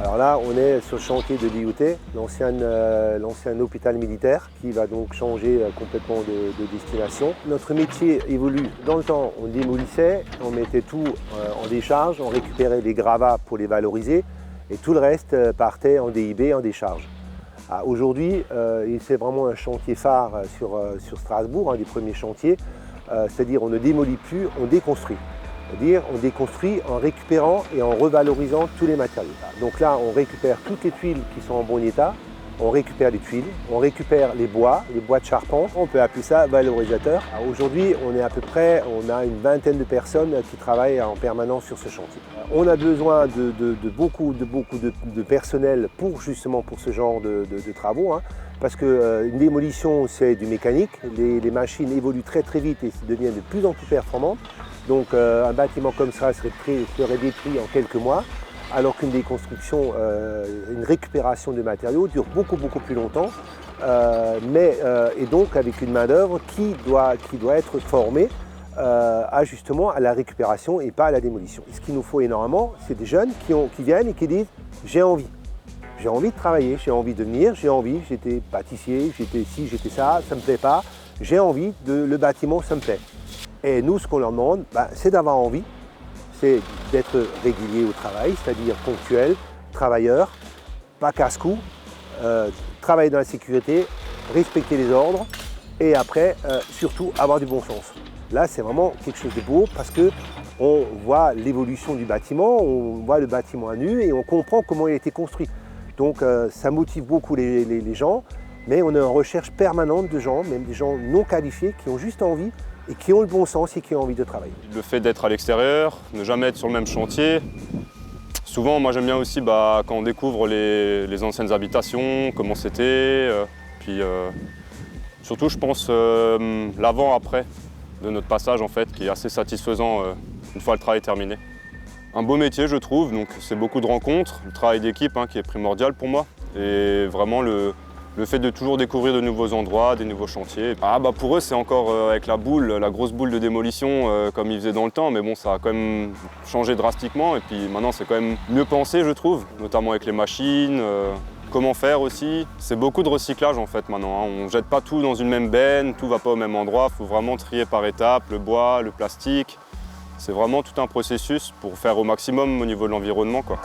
Alors là, on est sur le chantier de l'IUT, l'ancien hôpital militaire, qui va donc changer complètement de destination. Notre métier évolue. Dans le temps, on démolissait, on mettait tout en décharge, on récupérait les gravats pour les valoriser, et tout le reste partait en DIB, en décharge. Aujourd'hui, c'est vraiment un chantier phare sur Strasbourg, un des premiers chantiers, c'est-à-dire on ne démolit plus, on déconstruit. C'est-à-dire on déconstruit en récupérant et en revalorisant tous les matériaux. Donc là, on récupère toutes les tuiles qui sont en bon état, on récupère les tuiles, on récupère les bois de charpente, on peut appeler ça valorisateur. Aujourd'hui, on a une vingtaine de personnes qui travaillent en permanence sur ce chantier. On a besoin de beaucoup de personnel justement pour ce genre de travaux, hein, parce qu'une démolition, c'est du mécanique, les machines évoluent très vite et deviennent de plus en plus performantes. Donc un bâtiment comme ça serait détruit en quelques mois, alors qu'une déconstruction, une récupération de matériaux dure beaucoup plus longtemps, et donc avec une main-d'œuvre qui doit être formée justement à la récupération et pas à la démolition. Et ce qu'il nous faut énormément, c'est des jeunes qui viennent et qui disent « j'ai envie de travailler, j'ai envie de venir, j'étais pâtissier, j'étais ci, j'étais ça, ça ne me plaît pas, j'ai envie, le bâtiment, ça me plaît ». Et nous, ce qu'on leur demande, c'est d'avoir envie, c'est d'être régulier au travail, c'est-à-dire ponctuel, travailleur, pas casse-cou, travailler dans la sécurité, respecter les ordres et après, surtout, avoir du bon sens. Là, c'est vraiment quelque chose de beau parce qu'on voit l'évolution du bâtiment, on voit le bâtiment à nu et on comprend comment il a été construit. Donc, ça motive beaucoup les gens, mais on est en recherche permanente de gens, même des gens non qualifiés, qui ont juste envie et qui ont le bon sens et qui ont envie de travailler. Le fait d'être à l'extérieur, ne jamais être sur le même chantier. Souvent, moi j'aime bien aussi quand on découvre les anciennes habitations, comment c'était. Surtout, je pense, l'avant-après de notre passage, en fait, qui est assez satisfaisant une fois le travail terminé. Un beau métier, je trouve, donc c'est beaucoup de rencontres, le travail d'équipe qui est primordial pour moi. Et vraiment le fait de toujours découvrir de nouveaux endroits, des nouveaux chantiers. Pour eux, c'est encore avec la grosse boule de démolition comme ils faisaient dans le temps, mais bon, ça a quand même changé drastiquement. Et puis maintenant, c'est quand même mieux pensé, je trouve, notamment avec les machines, comment faire aussi. C'est beaucoup de recyclage en fait maintenant. On ne jette pas tout dans une même benne, tout ne va pas au même endroit. Il faut vraiment trier par étapes, le bois, le plastique. C'est vraiment tout un processus pour faire au maximum au niveau de l'environnement, quoi.